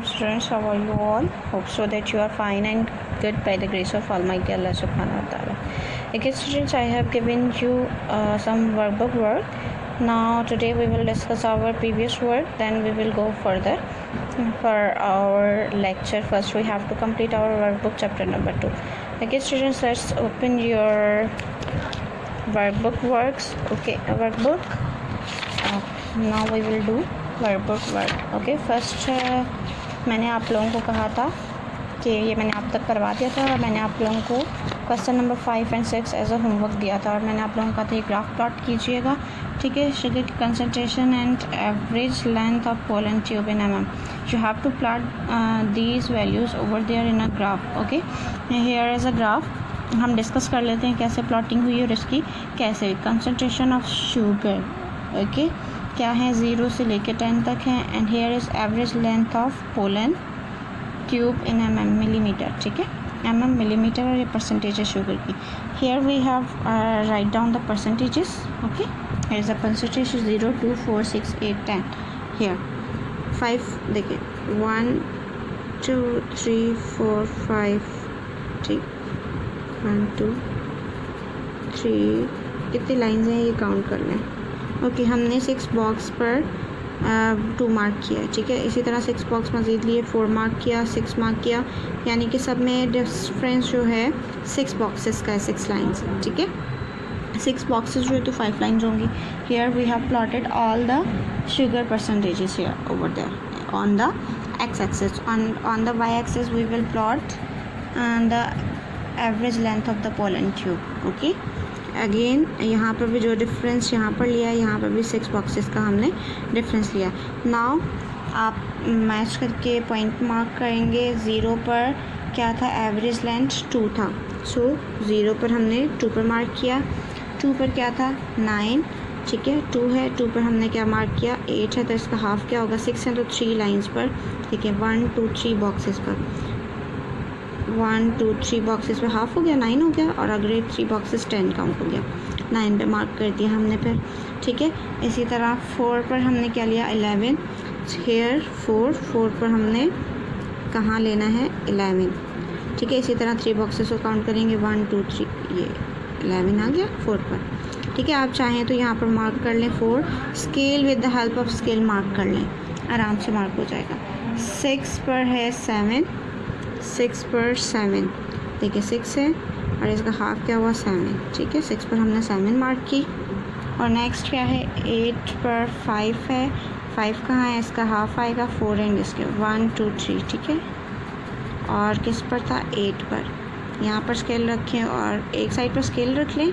Students, how are you all? Hope so that you are fine and good by the grace of Almighty Allah Subhanahu wa Taala. Okay, students, I have given you some workbook work. Now today we will discuss our previous work. Then we will go further for our lecture. First, we have to complete our workbook chapter number 2. Okay, students, let's open your workbook works. Okay, workbook. Now we will do workbook work. Okay, first मैंने आप लोगों को कहा था कि ये मैंने आप तक करवा दिया था और मैंने आप लोगों को क्वेश्चन नंबर 5 और 6 एज अ होमवर्क दिया था और मैंने आप लोगों को कहा था ये ग्राफ प्लॉट कीजिएगा. ठीक है, शुगर की concentration and average length of pollen tube in mm. You have to plot these values over there in a graph. Okay, here is a graph. हम डिस्कस कर लेते हैं कैसे प्लॉटिंग हुई और इसकी कैसे कंसनट्रेशन ऑफ शुगर. ओके, क्या है 0 से लेकर 10 तक है. And here is average length of pollen tube in mm millimetre. ठीक है, mm मिलीमीटर और ये परसेंटेज है शुगर की. Here we have write down the percentages. Okay, here is a percentage 0, 2, 4, 6, 8, 10. Here 5 देखिए 1, 2, 3, 4, 5. ठीक, 1, 2, 3 कितनी लाइन्स हैं ये काउंट कर लें. ओके, हमने 6 बॉक्स पर 2 मार्क किया. ठीक है, इसी तरह 6 बॉक्स मज़ीद लिए 4 मार्क किया, 6 मार्क किया, यानी कि सब में डिफरेंस जो है 6 बॉक्सेस का है, 6 लाइन्स. ठीक है, 6 बॉक्सेस जो है तो 5 लाइन्स होंगी. Here we have plotted all the sugar percentages here over there on the x axis. On the y axis we will plot the average length of the pollen tube. Okay, again यहाँ पर भी जो difference यहाँ पर लिया है, यहाँ पर भी 6 बॉक्सेस का हमने डिफरेंस लिया. नाउ आप मैच करके पॉइंट मार्क करेंगे. 0 पर क्या था, एवरेज लेंथ 2 था. सो 0 पर हमने 2 पर मार्क किया. 2 पर क्या था 9. ठीक है, 2 है, 2 पर हमने क्या मार्क किया 8 है, तो इसका हाफ क्या होगा 6 है, तो 3 लाइन्स पर. ठीक है, 1, 2, 3 बॉक्सेस पर 1, 2, 3 बॉक्सेस पे हाफ हो गया 9 हो गया. और अगले 3 बॉक्सेस 10 काउंट हो गया. 9 पे मार्क कर दिया हमने फिर. ठीक है, इसी तरह 4 पर हमने क्या लिया 11. हेयर 4 पर हमने कहाँ लेना है 11. ठीक है, इसी तरह 3 बॉक्सेस को काउंट करेंगे 1, 2, 3, ये 11 आ गया 4 पर. ठीक है, आप चाहें तो यहाँ पर मार्क कर लें 4. Scale with the help of scale mark कर लें, आराम से मार्क हो जाएगा. 6 पर है 7. 6 पर 7 देखिए 6 है और इसका हाफ क्या हुआ 7. ठीक है, 6 पर हमने 7 मार्क की. और नेक्स्ट क्या है 8 पर 5 है. 5 कहाँ है, इसका हाफ आएगा 4 एंड इसके 1, 2, 3. ठीक है, और किस पर था 8 पर. यहाँ पर स्केल रखें और एक साइड पर स्केल रख लें.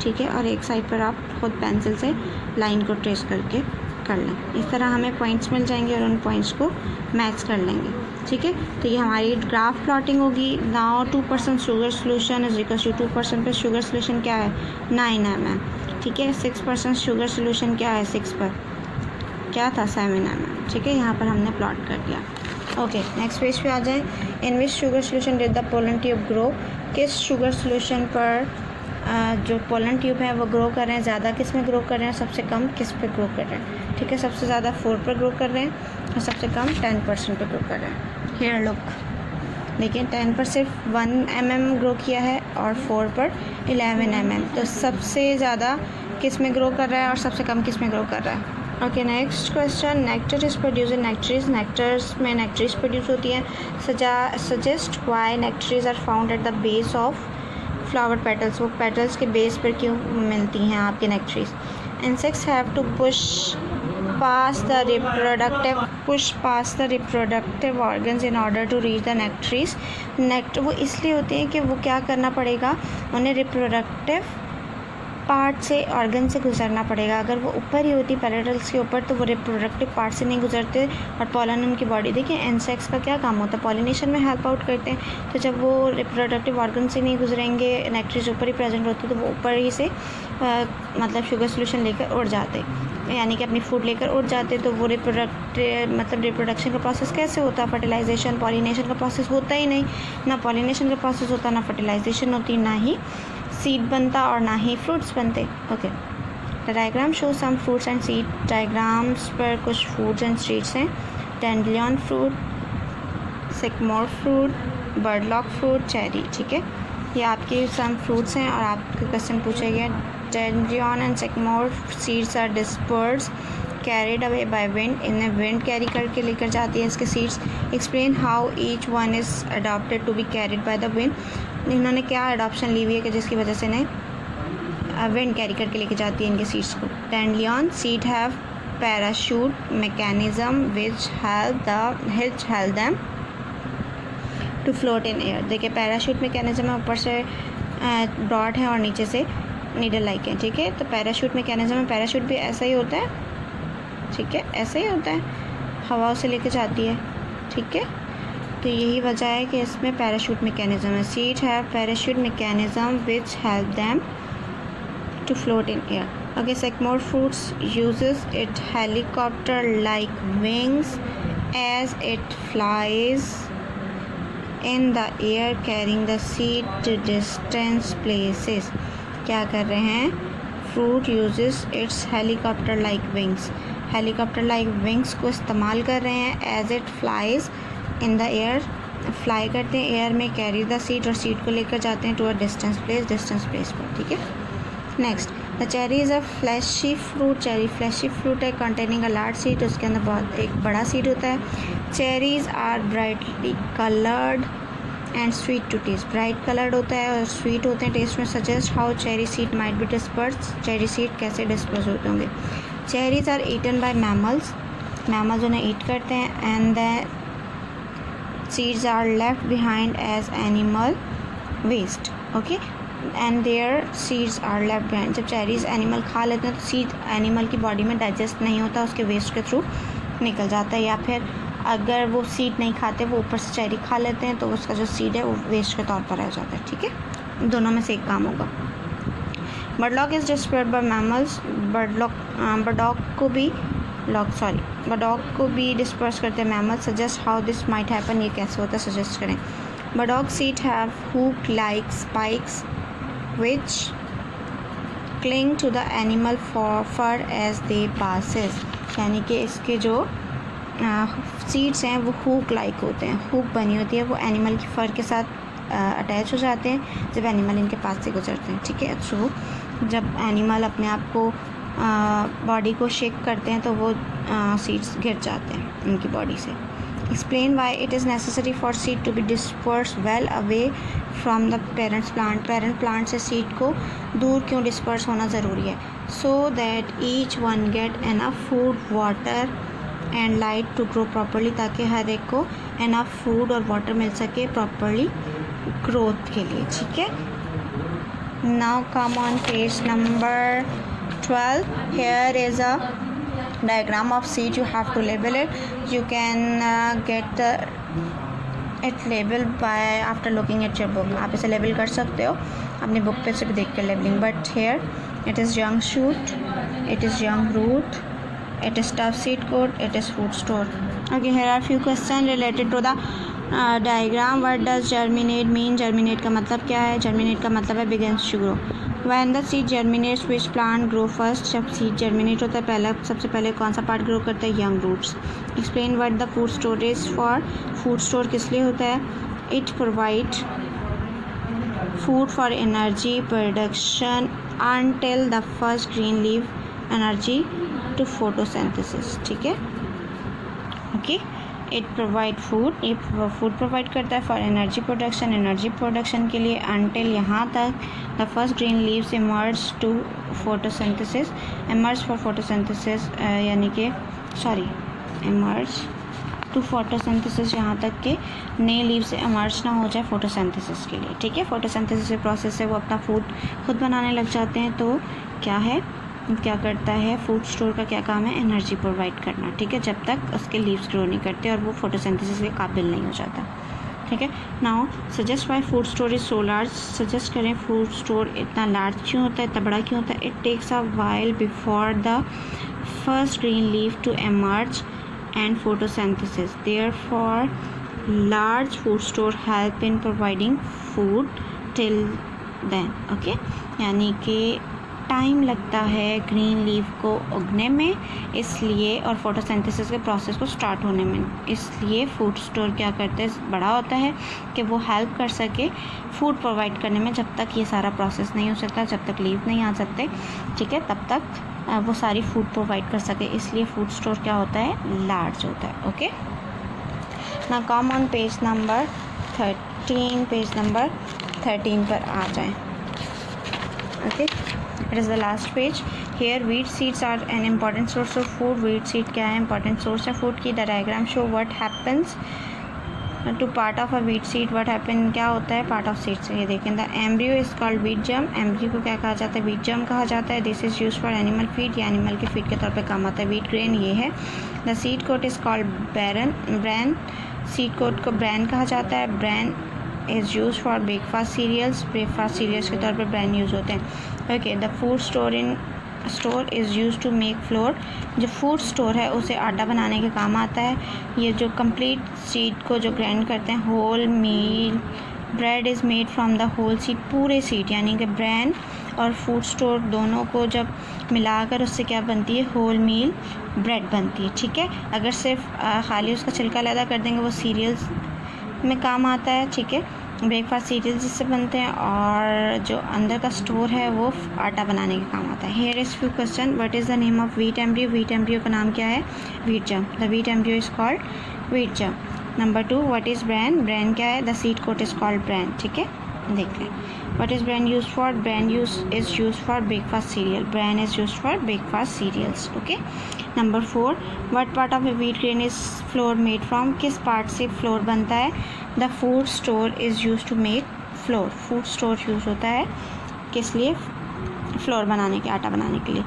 ठीक है, और एक साइड पर आप खुद पेंसिल से लाइन को ट्रेस करके कर लें. इस तरह हमें पॉइंट्स मिल जाएंगे और उन पॉइंट्स को मैच कर लेंगे. ठीक है, तो ये हमारी ग्राफ प्लॉटिंग होगी. Now 2% sugar solution is equal to 2% पे शुगर सोल्यूशन क्या है 9 mm. ठीक है, 6% शुगर सोल्यूशन क्या है 6 पर क्या था 7 mm. ठीक है, यहाँ पर हमने प्लॉट कर दिया. ओके, नेक्स्ट पेज पे आ जाए. In which sugar solution did the pollen tube grow. किस शुगर सोल्यूशन पर जो पोलन ट्यूब है वो ग्रो कर रहे हैं, ज़्यादा किस में ग्रो कर रहे हैं, सबसे कम किस पे ग्रो कर रहे हैं. ठीक है, सबसे ज़्यादा 4 पर ग्रो कर रहे हैं और सबसे कम 10% पे ग्रो कर रहे हैं. हेयर लुक देखिए 10 पर सिर्फ 1 mm ग्रो किया है और 4 पर 11 mm. तो सबसे ज़्यादा किस में ग्रो कर रहा है और सबसे कम किस में ग्रो कर रहा है. Okay, next question. Nectar is produce in nectaries. Nectars में नेक्टरीज प्रोड्यूस होती हैं. Suggest why nectaries are found at the base of flower petals. वो पेटल्स के बेस पर क्यों मिलती हैं आपके nectaries. Insects have to push pass the reproductive organs in order to reach the nectaries. Nectar वो इसलिए होते हैं कि वो क्या करना पड़ेगा, उन्हें रिप्रोडक्टिव पार्ट से ऑर्गन से गुजरना पड़ेगा. अगर वो ऊपर ही होती पेटल्स के ऊपर तो वो रिप्रोडक्टिव पार्ट से नहीं गुजरते. और पॉलन उनकी बॉडी देखिए, इंसेक्ट्स का क्या काम होता है, पॉलिनेशन में हेल्प आउट करते हैं. तो जब वो रिप्रोडक्टिव ऑर्गन से नहीं गुजरेंगे, नेक्टरीज ऊपर ही प्रेजेंट होती, तो वो ऊपर ही से मतलब शुगर सोल्यूशन लेकर उड़ जाते, यानी कि अपनी फूड लेकर उड़ जाते. तो वो रिप्रोडक्शन का प्रोसेस कैसे होता है, फर्टिलाइजेशन पॉलिनेशन का प्रोसेस होता ही नहीं. ना पॉलिनेशन का प्रोसेस होता, ना फर्टिलाइजेशन होती, ना ही सीड बनता और ना ही फ्रूट्स बनते. Okay, the diagram show some fruits and seed. Diagrams पर कुछ फ्रूट्स एंड सीड्स हैं. Dandelion fruit, sycamore fruit, burdock fruit, cherry. ठीक है, ये आपके सम फ्रूट्स हैं और आपका क्वेश्चन पूछा गया। Dandelion and sycamore seeds are disperse carried away by wind, इन्हें विंड कैरी करके लेकर जाती है इसके seeds. Explain how each one is adopted to be carried by the wind, इन्होंने क्या अडॉप्शन ली हुई है कि जिसकी वजह से इन्हें विंड कैरी करके लेके जाती है इनके सीड्स को। Dandelion seed have parachute mechanism which help them to float in air. देखिए पैराशूट मैकेनिज्म है, ऊपर से ब्रॉड है और नीचे से नीडल लाइक है। ठीक है, तो पैराशूट मैकेनिज्म में पैराशूट भी ऐसा ही होता है। ठीक है, ऐसा ही होता है, हवा से लेके जाती है। ठीक है, तो यही वजह है कि इसमें पैराशूट मैकेनिज्म है। Seed have parachute mechanism which help them to float in air. Okay, sycamore fruits uses its helicopter-like wings as it flies in the air carrying the seed to distant places। क्या कर रहे हैं? Fruit uses its helicopter-like wings। helicopter-like wings को इस्तेमाल कर रहे हैं as it flies in the air, fly करते हैं एयर में, कैरी द सीड और सीड को लेकर जाते हैं टू अ डिस्टेंस प्लेस पर। ठीक है, next the cherry is a fleshy fruit. Cherry fleshy fruit है कंटेनिंग अ लार्ज सीड, उसके अंदर बहुत एक बड़ा सीड होता है। Cherries are brightly coloured and sweet to taste, bright coloured होता है और स्वीट होते हैं टेस्ट में। Suggest how cherry seed might be disperse, cherry seed कैसे डिस्पर्स होते होंगे। Cherries are eaten by mammals, mammals उन्हें ईट करते हैं। And the seeds are left behind as animal waste. Okay, and their seeds are left behind. जब cherries animal खा लेते हैं तो सीड एनिमल की बॉडी में डाइजेस्ट नहीं होता, उसके वेस्ट के थ्रू निकल जाता है। या फिर अगर वो सीड नहीं खाते, वो ऊपर से चेरी खा लेते हैं, तो उसका जो सीड है वो वेस्ट के तौर पर रह जाता है। ठीक है, दोनों में से एक काम होगा। Burdock is dispersed by mammals, burdock को भी डिस्पर्स करते हैं mammal. Suggest how this might happen, ये कैसे होता है सजेस्ट करें। Burdock seed have hook like spikes which cling to the animal fur as they passes, यानी कि इसके जो सीड्स हैं वो हुक लाइक होते हैं, हुक बनी होती है, वो एनिमल की फर के साथ अटैच हो जाते हैं जब एनिमल इनके पास से गुजरते हैं। ठीक है, सो जब एनिमल अपने आप को बॉडी को शेक करते हैं तो वो सीड्स गिर जाते हैं उनकी बॉडी से। Explain why it is necessary for seed to be disperse well away from the parents plant, parent plant से सीड को दूर क्यों डिस्पर्स होना ज़रूरी है। So that each one get enough food water and light to grow properly, ताकि हर एक को एनफ फूड और वाटर मिल सके प्रॉपरली ग्रोथ के लिए। ठीक है, now come on page number 12. Here is a diagram of seed. You have to label it. You can get it labeled by after looking at your book. आप इसे label कर सकते हो अपनी बुक पे से भी देख कर labelling. But here it is young shoot, it is young root, it is tough seed coat, it is fruit store. Okay, here are few questions related to the diagram. What does germinate mean? Germinate का मतलब क्या है? Germinate का मतलब है begins to grow. When the seed germinates, which plant grow first? जब seed germinate होता है सबसे पहले कौन सा पार्ट ग्रो करता है? young roots. Explain what the food store is for. Food store किस लिए होता है? It provide food for energy production until the first green leaf energy to photosynthesis. ठीक है, ओके। इट प्रोवाइड फूड, ये food provide करता है for energy production के लिए अनटिल यहाँ तक the first green leaves emerge to photosynthesis, emerge for photosynthesis यानी कि इमर्ज टू फोटोसिंथेसिस, यहाँ तक कि नए लीव से इमर्ज ना हो जाए फोटोसिंथेसिस के लिए। ठीक है, फोटोसिंथेसिस प्रोसेस से वो अपना फूड खुद बनाने लग जाते हैं। तो क्या करता है फूड स्टोर का क्या काम है? एनर्जी प्रोवाइड करना। ठीक है, जब तक उसके लीव्स ग्रो नहीं करते और वो फोटोसिंथेसिस के काबिल नहीं हो जाता। ठीक है, now suggest why food store is so large, suggest करें फूड स्टोर इतना लार्ज क्यों होता है, इतना बड़ा क्यों होता है। It takes a while before the first green leaf to emerge and photosynthesis. Therefore, large food store help in providing food till then. Okay, यानी कि टाइम लगता है ग्रीन लीफ को उगने में, इसलिए और फोटोसिंथेसिस के प्रोसेस को स्टार्ट होने में, इसलिए फूड स्टोर क्या करते हैं, बड़ा होता है कि वो हेल्प कर सके फूड प्रोवाइड करने में। जब तक ये सारा प्रोसेस नहीं हो सकता, जब तक लीफ नहीं आ सकते, ठीक है, तब तक वो सारी फूड प्रोवाइड कर सके, इसलिए फूड स्टोर क्या होता है, लार्ज होता है। ओके, ना come on page number 13, page number 13 पर आ जाएं। Okay, it is the last page. Here wheat seeds are an important source of food. Wheat seed क्या है, इंपॉर्टेंट सोर्स है फूड की। The diagram show what happens to part of a wheat seed. What happen, क्या होता है part of seed से, ये देखें। The embryo is called wheat germ. Embryo को क्या कहा जाता है, वीट जर्म कहा जाता है। This is use for animal feed, या एनिमल के फीड के तौर पे काम आता है। वीट ग्रेन ये है। The seed coat is called bran. Seed coat को ब्रैन कहा जाता है। Bran is use for breakfast cereals. Breakfast cereals के तौर पर ब्रैन यूज़ होते हैं। Okay, the food store is use to make flour. जो फूड स्टोर है उसे आटा बनाने के काम आता है। ये जो कंप्लीट सीड को जो ग्राइंड करते हैं, whole meal bread is made from the whole seed. पूरे सीड यानी कि ब्रैन और फूड स्टोर दोनों को जब मिलाकर उससे क्या बनती है, होल मील ब्रेड बनती है। ठीक है, अगर सिर्फ खाली उसका छिलका अलग कर देंगे, वो सीरियल्स में काम आता है। ठीक है, ब्रेकफास्ट सीरियल जिससे बनते हैं, और जो अंदर का स्टोर है वो आटा बनाने के काम आता है। Here is few question. What is the name of wheat embryo. Wheat embryo का नाम क्या है, wheat germ. The wheat embryo is called wheat germ. Number 2, what is bran. Bran क्या है, the seed coat is called bran. ठीक है, देख लें। What is bran use for. Bran is use for breakfast cereal. Bran is use for breakfast cereals. Okay, number 4, what part of a wheat grain is flour made from. किस part से flour बनता है। The food store is use to make flour. Food store use होता है किस लिए, floor बनाने के, आटा बनाने के लिए।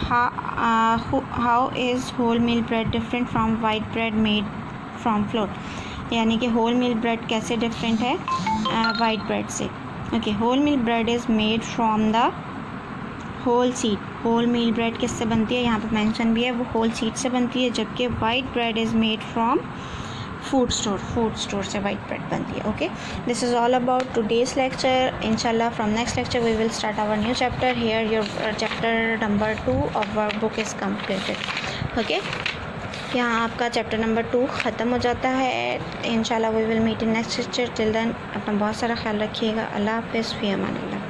How is whole meal bread different from white bread made from flour. यानी कि होल मील ब्रेड कैसे डिफरेंट है वाइट ब्रेड से। Okay, whole meal bread is made from the whole seed. Whole meal bread किससे बनती है, यहाँ पर मेंशन भी है, वो होल सीड से बनती है, जबकि white bread is made from food store से वाइट ब्रेड बनती है। Okay, this is all about today's lecture. इंशाल्लाह from next lecture we will start our new chapter. Here your chapter number 2 of work book is completed. Okay, यहाँ आपका chapter number 2 ख़त्म हो जाता है। इंशाल्लाह we will meet in next lecture. Till then अपना बहुत सारा ख्याल रखिएगा। अल्लाह हाफ़िज़, फ़ी अमान अल्लाह।